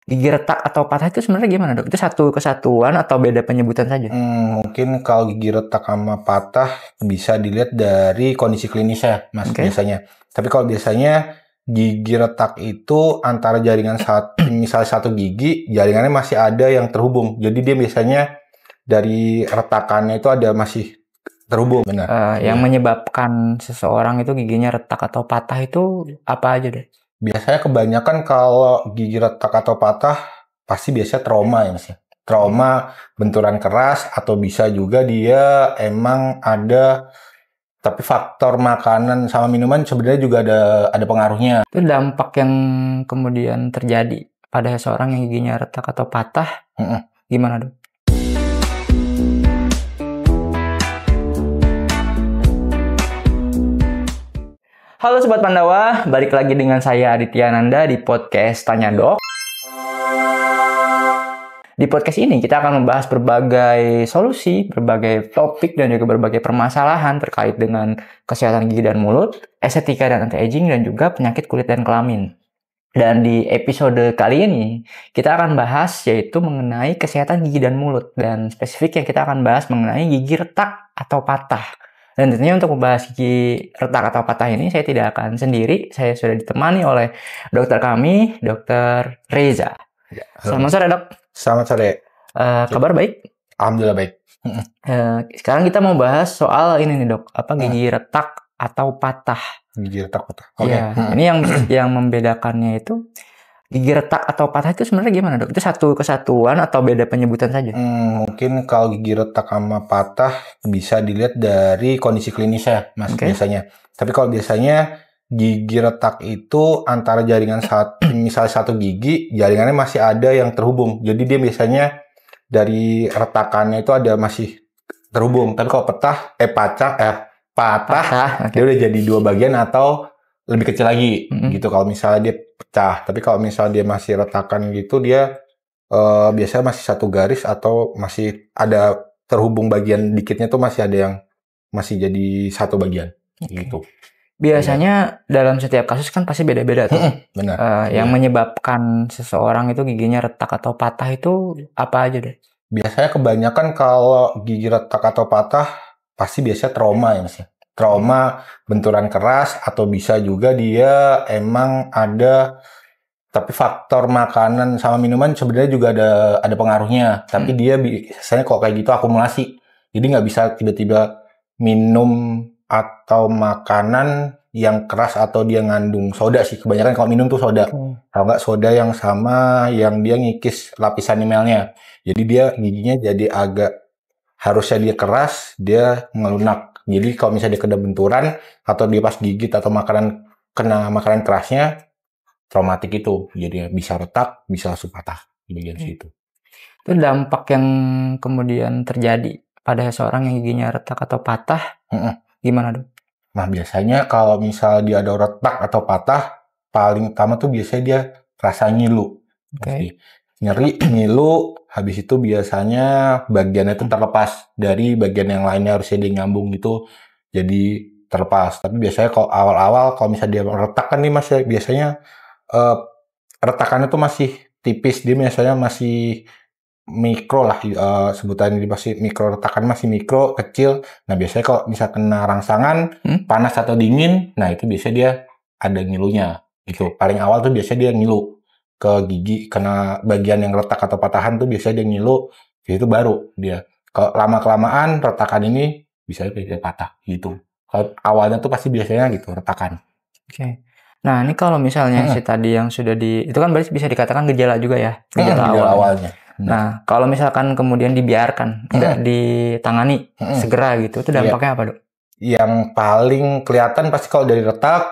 Gigi retak atau patah itu sebenarnya gimana, Dok? Itu satu kesatuan atau beda penyebutan saja? Mungkin kalau gigi retak sama patah bisa dilihat dari kondisi klinisnya, Mas, biasanya. Tapi kalau biasanya gigi retak itu antara jaringan misalnya satu gigi, jaringannya masih ada yang terhubung. Jadi dia biasanya dari retakannya itu ada masih terhubung, benar. Yang menyebabkan seseorang itu giginya retak atau patah itu apa aja deh? Biasanya kebanyakan kalau gigi retak atau patah pasti biasanya trauma ya, Mas. Trauma, benturan keras, atau bisa juga dia emang ada, tapi faktor makanan sama minuman sebenarnya juga ada pengaruhnya. Itu dampak yang kemudian terjadi pada seseorang yang giginya retak atau patah, gimana, Dok? Halo Sobat Pandawa, balik lagi dengan saya Aditya Nanda di podcast Tanya Dok. Di podcast ini kita akan membahas berbagai solusi, berbagai topik, dan juga berbagai permasalahan terkait dengan kesehatan gigi dan mulut, estetika dan anti-aging, dan juga penyakit kulit dan kelamin. Dan di episode kali ini, kita akan bahas yaitu mengenai kesehatan gigi dan mulut. Dan spesifik yang kita akan bahas mengenai gigi retak atau patah. Dan tentunya untuk membahas gigi retak atau patah ini, saya tidak akan sendiri. Saya sudah ditemani oleh dokter kami, Dokter Reza. Ya, selamat sore, Dok. Selamat sore. Kabar baik? Alhamdulillah baik. Sekarang kita mau bahas soal ini nih, Dok. Apa gigi retak atau patah? Gigi retak patah. Ya, ini yang membedakannya itu gigi retak atau patah itu sebenarnya gimana, Dok? Itu satu kesatuan atau beda penyebutan saja? Mungkin kalau gigi retak sama patah bisa dilihat dari kondisi klinisnya, Mas, biasanya. Tapi kalau biasanya gigi retak itu antara jaringan misalnya satu gigi, jaringannya masih ada yang terhubung. Jadi dia biasanya dari retakannya itu ada masih terhubung. Tapi kalau patah, dia udah jadi dua bagian atau lebih kecil lagi gitu kalau misalnya dia pecah. Tapi kalau misalnya dia masih retakan gitu, dia biasanya masih satu garis atau masih ada terhubung bagian dikitnya tuh masih ada yang masih jadi satu bagian gitu. Biasanya dalam setiap kasus kan pasti beda-beda tuh. Benar. Yang menyebabkan seseorang itu giginya retak atau patah itu apa aja deh? Biasanya kebanyakan kalau gigi retak atau patah pasti biasanya trauma ya, Mas. Trauma, benturan keras, atau bisa juga dia emang ada, tapi faktor makanan sama minuman sebenarnya juga ada pengaruhnya. Tapi dia biasanya kalau kayak gitu akumulasi. Jadi nggak bisa tiba-tiba minum atau makanan yang keras atau dia ngandung soda sih. Kebanyakan kalau minum tuh soda. Kalau nggak soda yang sama yang dia ngikis lapisan emalnya. Jadi dia giginya jadi harusnya dia keras, dia ngelunak. Jadi kalau misalnya dia kena benturan atau dia pas gigit atau kena makanan kerasnya, traumatik itu. Jadi bisa retak, bisa langsung patah di bagian situ. Itu dampak yang kemudian terjadi pada seseorang yang giginya retak atau patah, gimana, Dok? Nah, biasanya kalau misalnya dia ada retak atau patah, paling utama tuh biasanya dia rasa ngilu. Nyeri, ngilu, habis itu biasanya bagiannya itu terlepas dari bagian yang lainnya, harusnya dia nyambung gitu, jadi terlepas. Tapi biasanya kalau awal-awal, kalau misalnya dia retak kan nih Mas, biasanya retakannya tuh masih tipis, dia biasanya masih mikro lah, sebutannya masih mikro, retakan masih mikro, kecil. Nah biasanya kalau bisa kena rangsangan, panas atau dingin, nah itu biasanya dia ada ngilunya gitu. Paling awal tuh biasanya dia ngilu ke gigi, kena bagian yang retak atau patahan tuh biasanya dia ngilu, itu baru dia. Kalau lama-kelamaan retakan ini bisa jadi patah gitu. Kalau awalnya tuh pasti biasanya gitu, retakan. Nah ini kalau misalnya si tadi yang sudah itu kan berarti bisa dikatakan gejala juga ya, gejala awalnya. Nah, kalau misalkan kemudian dibiarkan, nggak ditangani segera gitu, itu dampaknya apa, Dok? Yang paling kelihatan pasti kalau dari retak,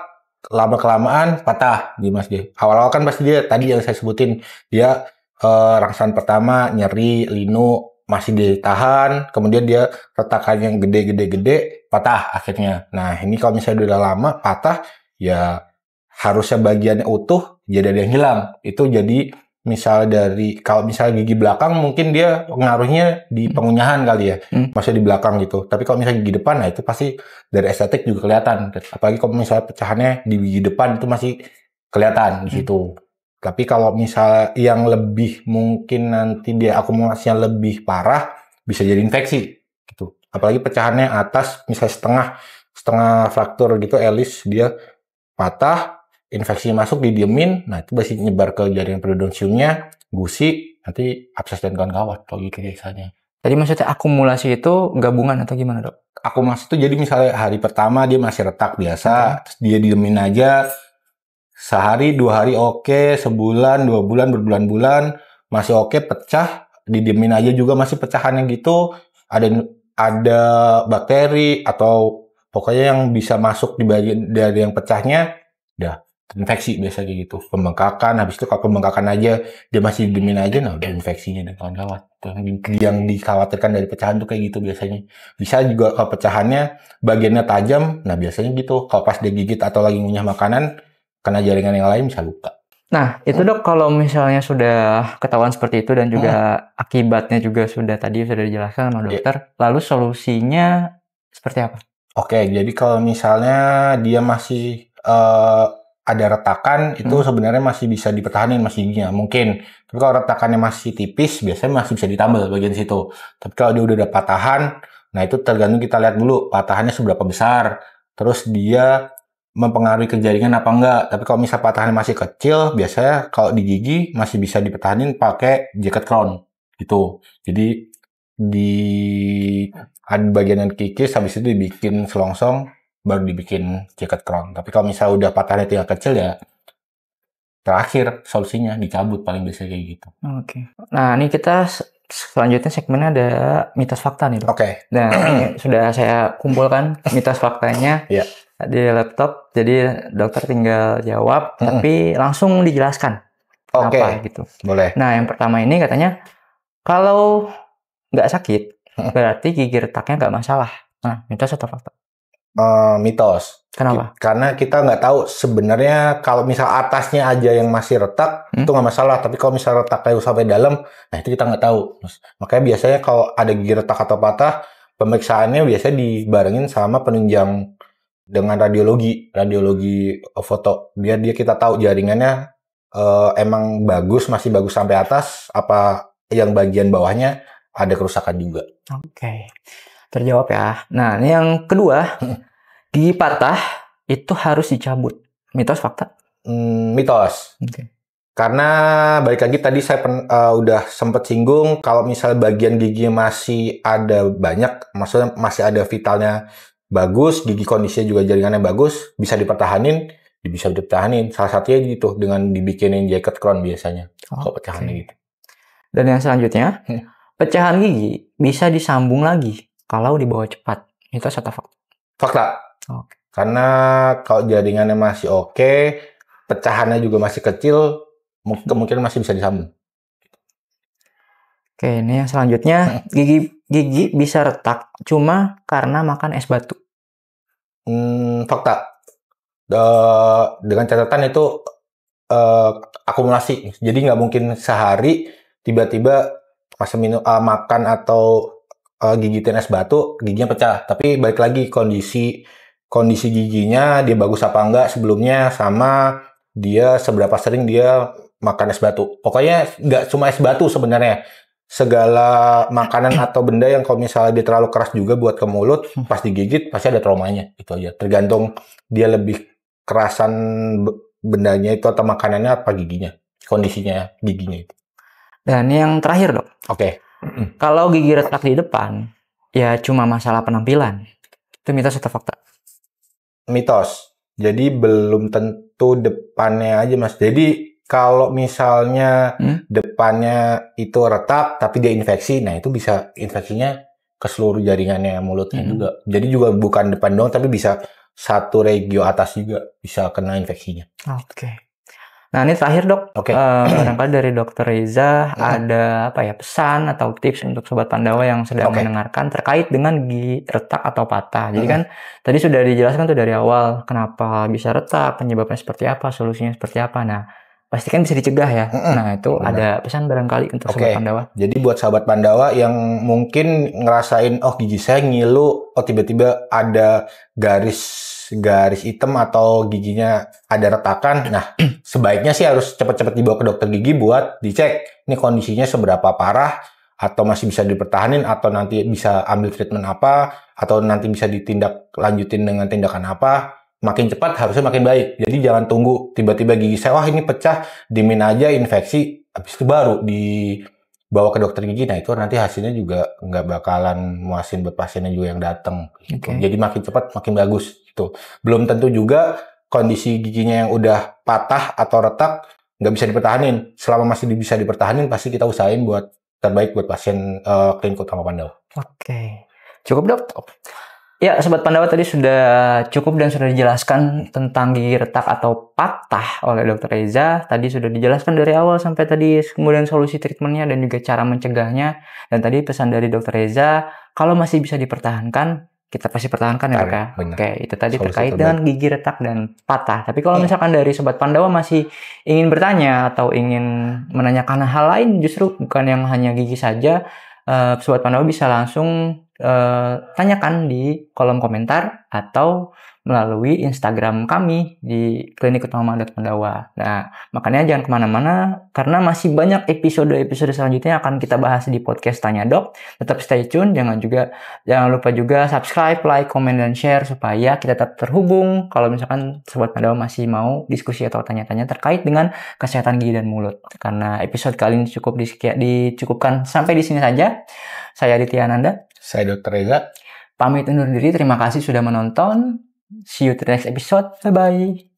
lama-kelamaan patah, Mas. Awal-awal kan pasti dia, tadi yang saya sebutin, dia rangsangan pertama, nyeri, linu, masih ditahan, kemudian dia retakan yang gede-gede, patah akhirnya. Nah, ini kalau misalnya udah lama, patah, ya harusnya bagiannya utuh, jadi ada yang hilang. Itu jadi kalau misalnya gigi belakang mungkin dia pengaruhnya di pengunyahan kali ya, masih di belakang gitu. Tapi kalau misalnya gigi depan, nah itu pasti dari estetik juga kelihatan. Apalagi kalau misalnya pecahannya di gigi depan itu masih kelihatan di situ. Tapi kalau misalnya yang lebih mungkin nanti dia akumulasinya lebih parah, bisa jadi infeksi gitu. Apalagi pecahannya atas, misalnya setengah fraktur gitu, Elis dia patah, infeksi masuk didiemin, nah itu masih nyebar ke jaringan periodontiumnya, gusi, nanti abses dan kawan-kawan kalau gitu biasanya. Tadi maksudnya akumulasi itu gabungan atau gimana, Dok? Akumulasi itu jadi misalnya hari pertama dia masih retak biasa, terus dia diemin aja, sehari, 2 hari oke, sebulan, 2 bulan, berbulan-bulan, masih oke, pecah, didiemin aja juga masih pecahannya gitu, ada bakteri atau pokoknya yang bisa masuk di bagian dari yang pecahnya, udah infeksi biasanya gitu. Pembengkakan, habis itu kalau pembengkakan aja dia masih diemin aja, nah udah infeksinya dan kawan-kawan. Yang dikhawatirkan dari pecahan tuh kayak gitu biasanya. Bisa juga kalau pecahannya bagiannya tajam, nah biasanya gitu. Kalau pas dia gigit atau lagi ngunyah makanan, kena jaringan yang lain bisa luka. Nah, itu Dok, kalau misalnya sudah ketahuan seperti itu dan juga akibatnya juga sudah dijelaskan sama dokter, lalu solusinya seperti apa? Oke, jadi kalau misalnya dia masih ada retakan, itu sebenarnya masih bisa dipertahankan masih giginya, mungkin. Tapi kalau retakannya masih tipis, biasanya masih bisa ditambal bagian situ. Tapi kalau dia udah ada patahan, nah itu tergantung kita lihat dulu patahannya seberapa besar. Terus dia mempengaruhi ke jaringan apa enggak. Tapi kalau misal patahannya masih kecil, biasanya kalau di gigi masih bisa dipertahanin pakai jacket crown gitu. Jadi di ada bagian yang kikis, habis itu dibikin selongsong, baru dibikin jacket crown. Tapi kalau misalnya udah patahnya tinggal kecil ya, terakhir solusinya dicabut paling biasa kayak gitu. Oke. Nah, ini kita selanjutnya segmennya ada mitos fakta nih, Dok. Oke. Nah, ini sudah saya kumpulkan mitos faktanya di laptop. Jadi dokter tinggal jawab, tapi langsung dijelaskan kenapa gitu. Boleh. Nah, yang pertama ini katanya kalau nggak sakit, berarti gigi retaknya nggak masalah. Nah, mitos atau fakta? Mitos. Kenapa? Karena kita nggak tahu sebenarnya kalau misal atasnya aja yang masih retak, itu nggak masalah. Tapi kalau misal retaknya sampai dalam, nah itu kita nggak tahu. Makanya biasanya kalau ada gigi retak atau patah, pemeriksaannya biasanya dibarengin sama penunjang dengan radiologi foto. Biar kita tahu jaringannya emang bagus, masih bagus sampai atas, apa yang bagian bawahnya ada kerusakan juga. Oke. Terjawab ya. Nah, ini yang kedua, gigi patah itu harus dicabut. Mitos fakta? Mitos. Karena balik lagi tadi saya udah sempat singgung, kalau misalnya bagian gigi masih ada banyak, maksudnya masih ada vitalnya bagus, gigi kondisinya juga jaringannya bagus, bisa dipertahanin. Salah satunya gitu dengan dibikinin jacket crown biasanya. Kalau pecahannya gitu. Dan yang selanjutnya, pecahan gigi bisa disambung lagi kalau dibawa cepat. Mitos atau fakta? Fakta. Karena kalau jaringannya masih oke, pecahannya juga masih kecil, mungkin masih bisa disambung. Oke, ini yang selanjutnya, gigi bisa retak cuma karena makan es batu. Fakta. Dengan catatan itu akumulasi. Jadi nggak mungkin sehari tiba-tiba pas makan atau gigitin es batu, giginya pecah. Tapi balik lagi kondisi giginya, dia bagus apa enggak sebelumnya, sama dia seberapa sering dia makan es batu. Pokoknya nggak cuma es batu sebenarnya. Segala makanan atau benda yang kalau misalnya dia terlalu keras juga buat ke mulut, pas digigit pasti ada traumanya. Itu aja. Tergantung dia lebih kerasan bendanya itu atau makanannya apa giginya. Kondisinya giginya itu. Dan yang terakhir, Dok. Oke. Kalau gigi retak di depan, ya cuma masalah penampilan. Itu mitos atau fakta? Mitos. Jadi belum tentu depannya aja, Mas. Jadi kalau misalnya depannya itu retak tapi dia infeksi, nah itu bisa infeksinya ke seluruh jaringannya mulutnya juga. Jadi juga bukan depan doang, tapi bisa satu regio atas juga bisa kena infeksinya. Oke. Nah, ini terakhir, Dok. Barangkali dari Dokter Reza ada pesan atau tips untuk Sobat Pandawa yang sedang mendengarkan terkait dengan gigi retak atau patah. Jadi kan tadi sudah dijelaskan tuh dari awal kenapa bisa retak, penyebabnya seperti apa, solusinya seperti apa. Nah, pasti kan bisa dicegah ya. Nah, itu ada pesan barangkali untuk Sobat Pandawa. Jadi buat Sobat Pandawa yang mungkin ngerasain, gigi saya ngilu, tiba-tiba ada garis garis hitam atau giginya ada retakan, nah sebaiknya sih harus cepat-cepat dibawa ke dokter gigi buat dicek ini kondisinya seberapa parah, atau masih bisa dipertahanin, atau nanti bisa ambil treatment apa, atau nanti bisa ditindak lanjutin dengan tindakan apa. Makin cepat harusnya makin baik. Jadi jangan tunggu tiba-tiba gigi saya, wah ini pecah, diemin aja infeksi, habis itu baru dibawa ke dokter gigi. Nah itu nanti hasilnya juga nggak bakalan muasin buat pasiennya juga yang datang. Gitu. Jadi makin cepat makin bagus. Gitu. Belum tentu juga kondisi giginya yang udah patah atau retak nggak bisa dipertahanin. Selama masih bisa dipertahanin, pasti kita usahain buat terbaik buat pasien Klinik Utama Pandawa. Oke, cukup dok. Ya, Sobat Pandawa tadi sudah cukup dan sudah dijelaskan tentang gigi retak atau patah oleh Dr. Reza. Tadi sudah dijelaskan dari awal sampai tadi, kemudian solusi treatmentnya dan juga cara mencegahnya. Dan tadi pesan dari Dr. Reza, kalau masih bisa dipertahankan, kita pasti pertahankan ya dok ya. Oke, itu tadi solusi terkait terbaik dengan gigi retak dan patah. Tapi kalau misalkan dari Sobat Pandawa masih ingin bertanya atau ingin menanyakan hal lain, justru bukan yang hanya gigi saja, Sobat Pandawa bisa langsung tanyakan di kolom komentar atau melalui Instagram kami di Klinik Utama Pandawa. Nah, makanya jangan kemana-mana karena masih banyak episode-episode selanjutnya akan kita bahas di podcast Tanya Dok. Tetap stay tune, jangan lupa juga subscribe, like, komen, dan share supaya kita tetap terhubung kalau misalkan Sobat Pandawa masih mau diskusi atau tanya-tanya terkait dengan kesehatan gigi dan mulut. Karena episode kali ini dicukupkan sampai di sini saja. Saya Aditya Ananda. Saya Dr. Reza. Pamit undur diri. Terima kasih sudah menonton. See you to the next episode. Bye-bye.